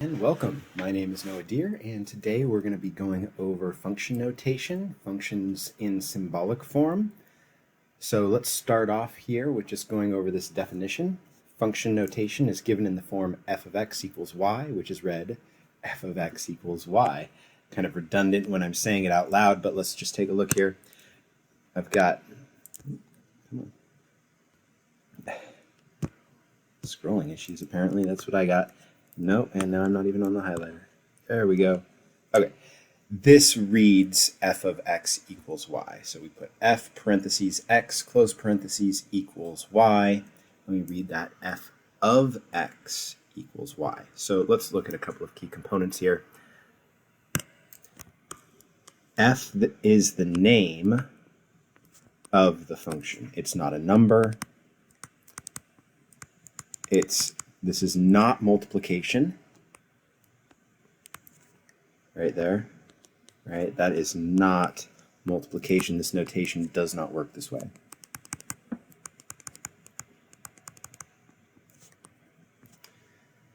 And welcome. My name is Noah Deer, and today we're going to be going over function notation, functions in symbolic form. So let's start off here with just going over this definition. Function notation is given in the form f of x equals y, which is read f of x equals y. Kind of redundant when I'm saying it out loud, but let's just take a look here. I've got scrolling issues, apparently. That's what I got. No, and now I'm not even on the highlighter. There we go. Okay, this reads f of x equals y. So we put f parentheses x close parentheses equals y. And we read that f of x equals y. So let's look at a couple of key components here. F is the name of the function. It's not a number. This is not multiplication, right there, right? That is not multiplication. This notation does not work this way.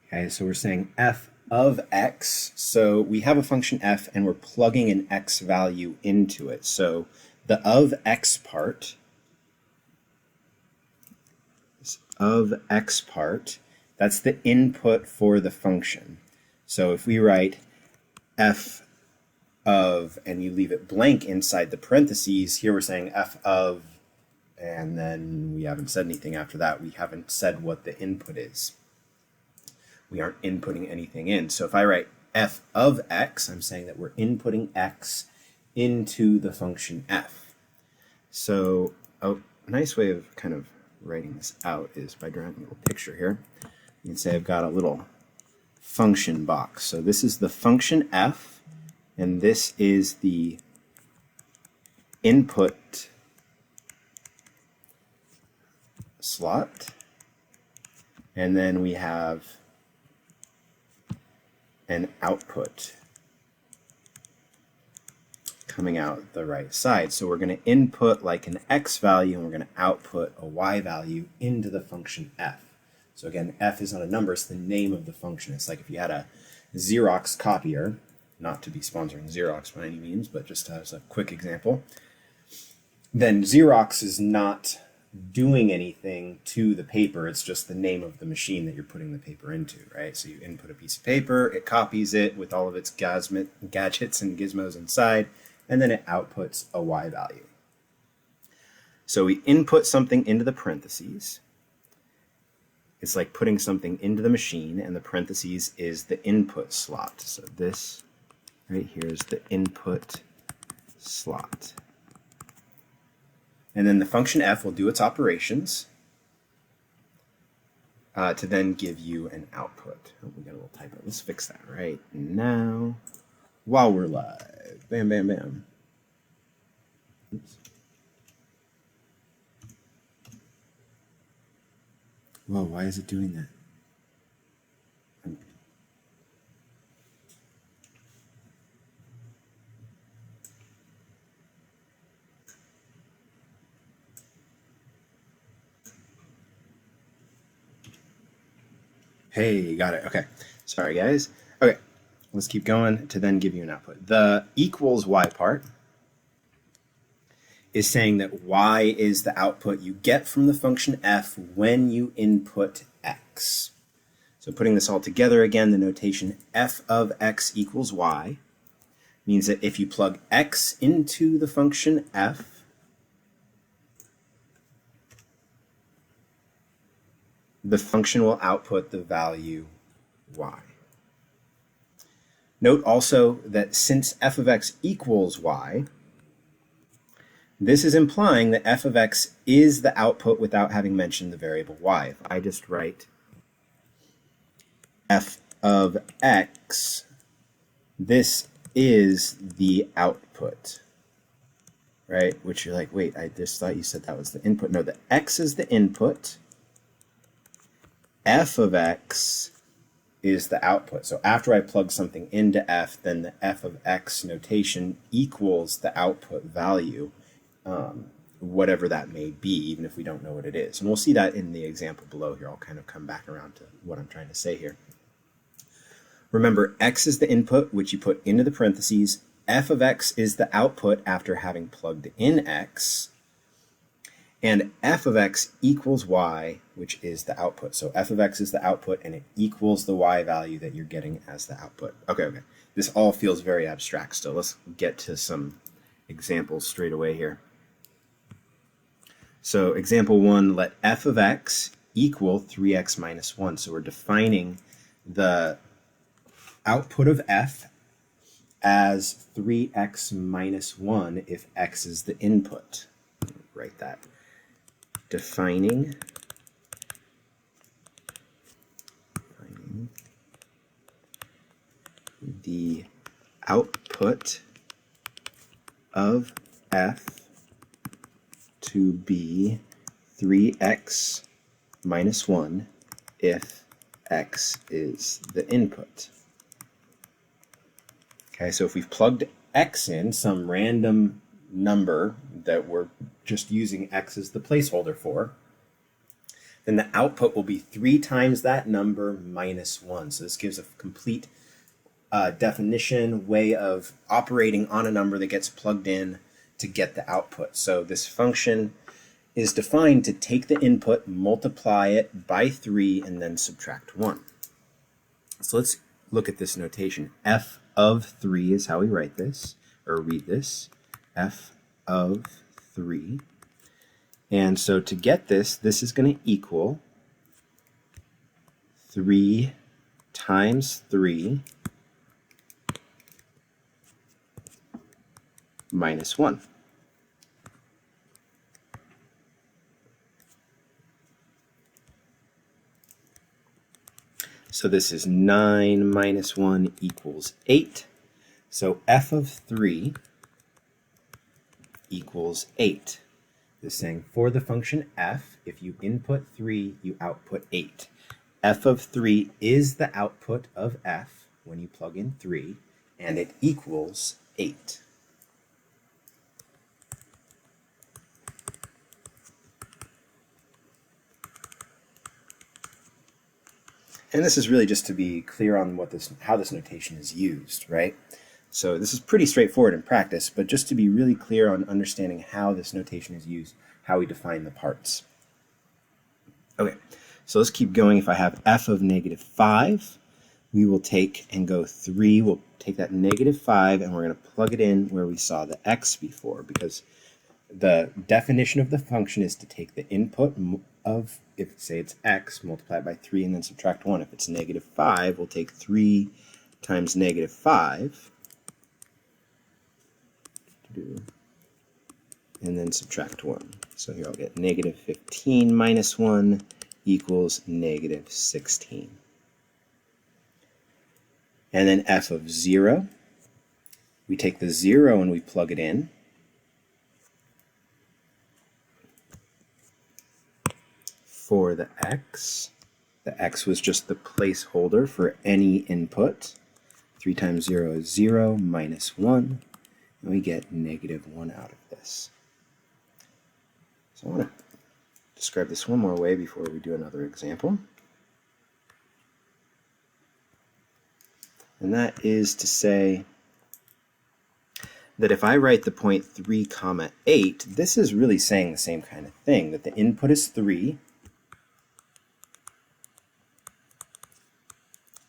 Okay, so we're saying f of x. So we have a function f and we're plugging an x value into it. So the of x part, that's the input for the function. So if we write f of, and you leave it blank inside the parentheses, here we're saying f of, and then we haven't said anything after that. We haven't said what the input is. We aren't inputting anything in. So if I write f of x, I'm saying that we're inputting x into the function f. So a nice way of kind of writing this out is by drawing a little picture here. You can say I've got a little function box. So this is the function f, and this is the input slot. And then we have an output coming out the right side. So we're going to input like an x value, and we're going to output a y value into the function f. So again, f is not a number, it's the name of the function. It's like if you had a Xerox copier, not to be sponsoring Xerox by any means, but just as a quick example, then Xerox is not doing anything to the paper, it's just the name of the machine that you're putting the paper into, right? So you input a piece of paper, it copies it with all of its gadgets and gizmos inside, and then it outputs a y value. So we input something into the parentheses. It's like putting something into the machine, and the parentheses is the input slot. So this right here is the input slot. And then the function f will do its operations to then give you an output. Oh, we got a little typo. Let's fix that right now while we're live. Bam, bam, bam. Oops. Whoa, why is it doing that? Hey, got it. Okay. Sorry, guys. Okay, let's keep going to then give you an output. The equals y part is saying that y is the output you get from the function f when you input x. So putting this all together again, the notation f of x equals y means that if you plug x into the function f, the function will output the value y. Note also that since f of x equals y, this is implying that f of x is the output without having mentioned the variable y. If I just write f of x, this is the output, right? Which you're like, wait, I just thought you said that was the input. No, the x is the input. F of x is the output. So after I plug something into f, then the f of x notation equals the output value, whatever that may be, even if we don't know what it is. And we'll see that in the example below here. I'll kind of come back around to what I'm trying to say here. Remember, x is the input, which you put into the parentheses. F of x is the output after having plugged in x. And f of x equals y, which is the output. So f of x is the output, and it equals the y value that you're getting as the output. Okay. This all feels very abstract still. Let's get to some examples straight away here. So example 1, let f of x equal 3x minus 1. So we're defining the output of f as 3x minus 1 if x is the input. Write that. Defining the output of f to be 3x minus 1 if x is the input. Okay, so if we've plugged x in, some random number that we're just using x as the placeholder for, then the output will be 3 times that number minus 1. So this gives a complete definition, way of operating on a number that gets plugged in to get the output. So this function is defined to take the input, multiply it by 3, and then subtract 1. So let's look at this notation. F of 3 is how we write this, or read this. F of 3. And so to get this, this is going to equal 3 times 3 minus 1. So this is 9 minus 1 equals 8. So f of 3 equals 8. This is saying for the function f, if you input 3, you output 8. F of 3 is the output of f when you plug in 3, and it equals 8. And this is really just to be clear on how this notation is used, right? So this is pretty straightforward in practice, but just to be really clear on understanding how this notation is used, how we define the parts. Okay, so let's keep going. If I have f of negative 5, we will take and go 3. We'll take that negative 5, and we're going to plug it in where we saw the x before, because the definition of the function is to take the input of, if say it's x, multiply it by 3, and then subtract 1. If it's negative 5, we'll take 3 times negative 5, and then subtract 1. So here I'll get negative 15 minus 1 equals negative 16. And then f of 0, we take the 0 and we plug it in. For the x was just the placeholder for any input. 3 times 0 is 0 minus 1, and we get negative 1 out of this. So I want to describe this one more way before we do another example. And that is to say that if I write the point 3 comma 8, this is really saying the same kind of thing, that the input is 3,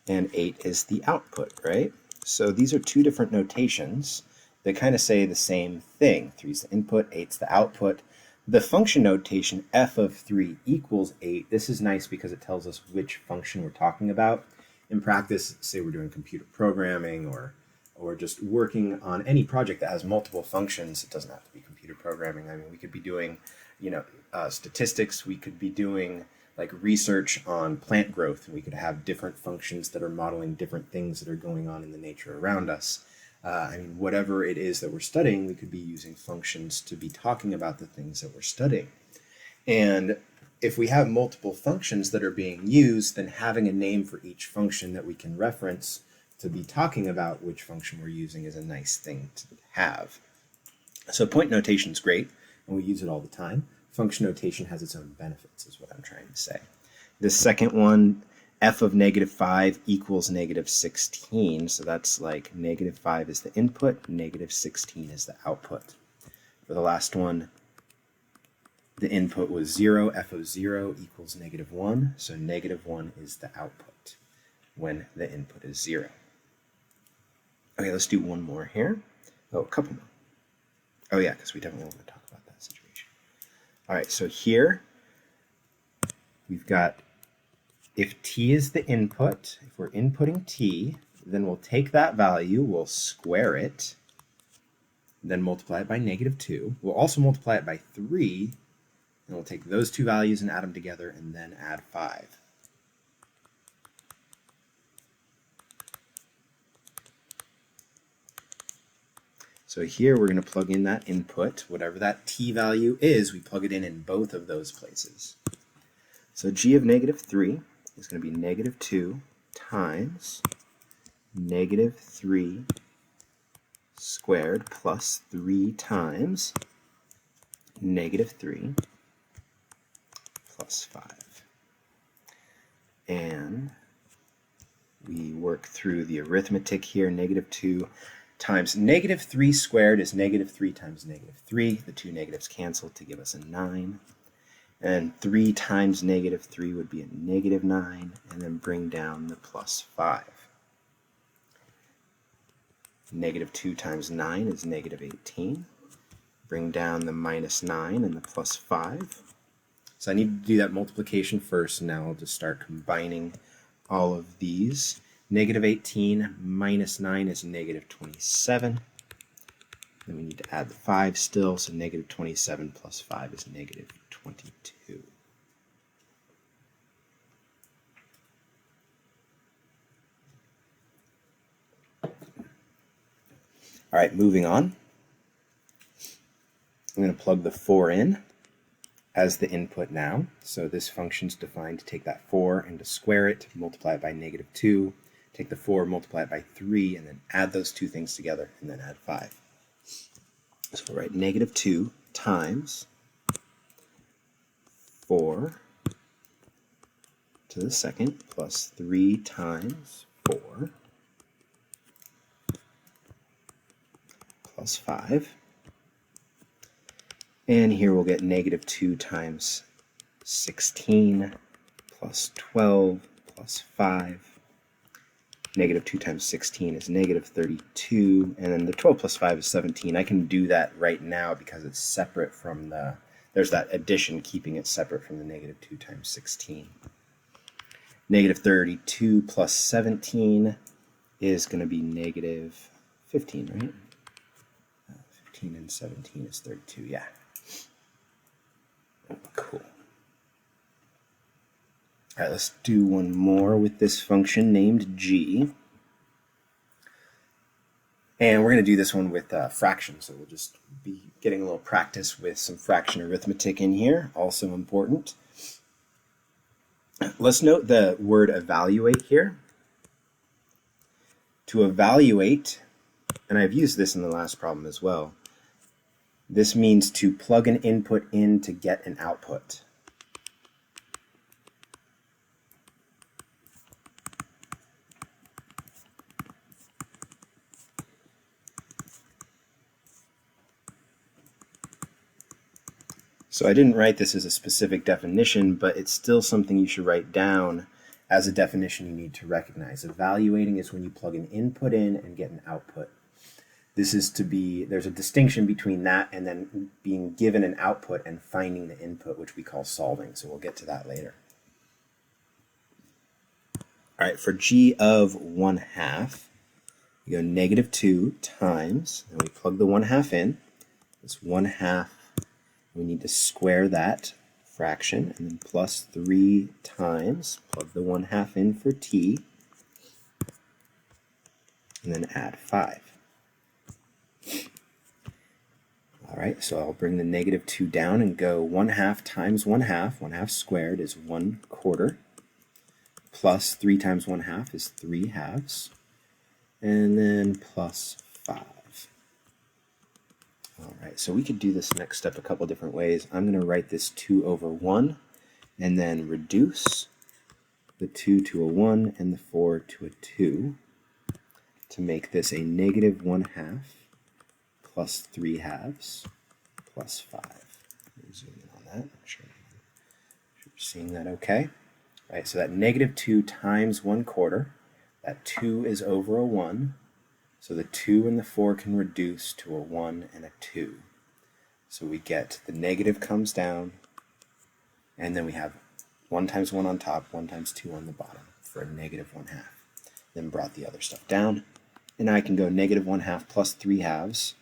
and 8 is the output, right? So these are two different notations that kind of say the same thing. 3 is the input, 8 is the output. The function notation f of 3 equals 8, this is nice because it tells us which function we're talking about. In practice, say we're doing computer programming or just working on any project that has multiple functions. It doesn't have to be computer programming. I mean, we could be doing, statistics. We could be doing like research on plant growth, and we could have different functions that are modeling different things that are going on in the nature around us. Whatever it is that we're studying, we could be using functions to be talking about the things that we're studying. And if we have multiple functions that are being used, then having a name for each function that we can reference to be talking about which function we're using is a nice thing to have. So point notation is great, and we use it all the time. Function notation has its own benefits, is what I'm trying to say. The second one, f of negative 5 equals negative 16. So that's like negative 5 is the input, negative 16 is the output. For the last one, the input was 0. F of 0 equals negative 1. So negative 1 is the output when the input is 0. Okay, let's do one more here. Oh, a couple more. Oh yeah, because we definitely want to talk about that situation. All right, so here we've got, if t is the input, if we're inputting t, then we'll take that value, we'll square it, then multiply it by negative 2. We'll also multiply it by 3, and we'll take those two values and add them together and then add 5. So here we're going to plug in that input, whatever that t value is, we plug it in both of those places. So g of negative 3 is going to be negative 2 times negative 3 squared plus 3 times negative 3 plus 5. And we work through the arithmetic here. Negative 2 times negative 3 squared is negative 3 times negative 3. The two negatives cancel to give us a 9. And 3 times negative 3 would be a negative 9, and then bring down the plus 5. Negative 2 times 9 is negative 18. Bring down the minus 9 and the plus 5. So I need to do that multiplication first, and now I'll just start combining all of these. Negative 18 minus 9 is negative 27. Then we need to add the 5 still, so negative 27 plus 5 is negative 22. All right, moving on. I'm going to plug the 4 in as the input now. So this function is defined to take that 4 and to square it, multiply it by negative 2, take the 4, multiply it by 3, and then add those two things together, and then add 5. So we'll write negative 2 times 4 to the second plus 3 times 4 plus 5. And here we'll get negative 2 times 16 plus 12 plus 5. Negative 2 times 16 is negative 32, and then the 12 plus 5 is 17. I can do that right now because it's separate from the, there's that addition keeping it separate from the negative 2 times 16. Negative 32 plus 17 is going to be negative 15, right? 15 and 17 is 32, yeah. Cool. All right, let's do one more with this function named g. And we're going to do this one with fractions, so we'll just be getting a little practice with some fraction arithmetic in here, also important. Let's note the word evaluate here. To evaluate, and I've used this in the last problem as well, this means to plug an input in to get an output. So I didn't write this as a specific definition, but it's still something you should write down as a definition you need to recognize. Evaluating is when you plug an input in and get an output. This is to be, there's a distinction between that and then being given an output and finding the input, which we call solving. So we'll get to that later. All right, for g of 1/2, we go negative 2 times, and we plug the 1/2 in. It's 1/2. We need to square that fraction, and then plus 3 times, plug the 1/2 in for t, and then add 5. All right, so I'll bring the negative 2 down and go 1/2 times 1/2. 1/2 squared is 1/4. Plus 3 times 1/2 is 3/2. And then plus 5. All right, so we could do this next step a couple different ways. I'm going to write this 2 over 1 and then reduce the 2 to a 1, and the 4 to a 2 to make this a negative 1/2 plus 3/2 plus 5. Let me zoom in on that. Make sure you're seeing that okay. All right, so that negative 2 times 1/4, that 2 is over a 1, so the 2 and the 4 can reduce to a 1 and a 2. So we get the negative comes down, and then we have 1 times 1 on top, 1 times 2 on the bottom for a negative 1/2. Then brought the other stuff down, and now I can go negative 1/2 plus 3/2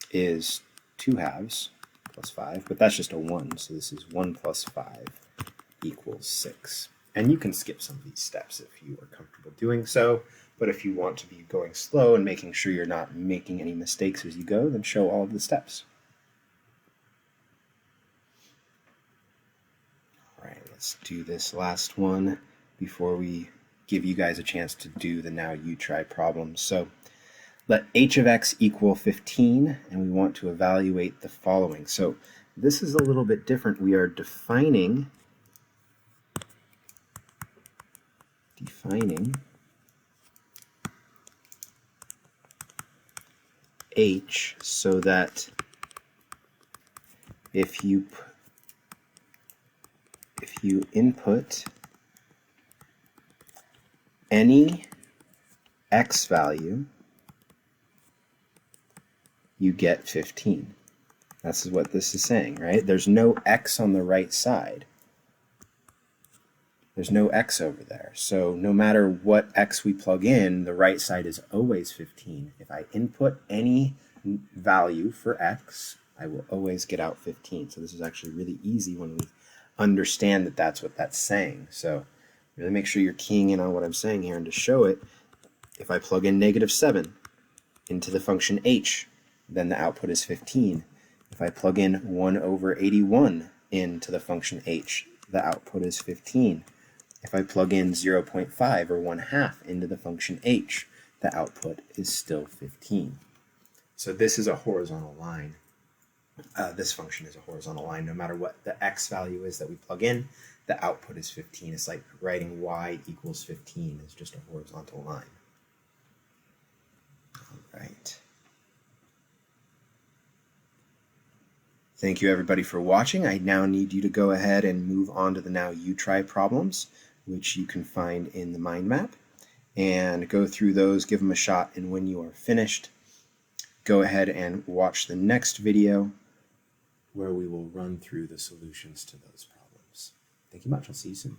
is 2/2 plus 5, but that's just a 1, so this is 1 plus 5 equals 6. And you can skip some of these steps if you are comfortable doing so, but if you want to be going slow and making sure you're not making any mistakes as you go, then show all of the steps. All right, let's do this last one before we give you guys a chance to do the now you try problems. So let h of x equal 15, and we want to evaluate the following. So this is a little bit different. We are defining h so that if you input any x value, you get 15. That's what this is saying, right? There's no x on the right side. There's no x over there. So no matter what x we plug in, the right side is always 15. If I input any value for x, I will always get out 15. So this is actually really easy when we understand that that's what that's saying. So really make sure you're keying in on what I'm saying here, and to show it, if I plug in negative 7 into the function h, then the output is 15. If I plug in 1 over 81 into the function h, the output is 15. If I plug in 0.5 or 1/2 into the function h, the output is still 15. So this is a horizontal line. This function is a horizontal line. No matter what the x value is that we plug in, the output is 15. It's like writing y equals 15 is just a horizontal line. All right. Thank you everybody for watching. I now need you to go ahead and move on to the now you try problems, which you can find in the mind map, and go through those, give them a shot, and when you are finished, go ahead and watch the next video where we will run through the solutions to those problems. Thank you much. I'll see you soon.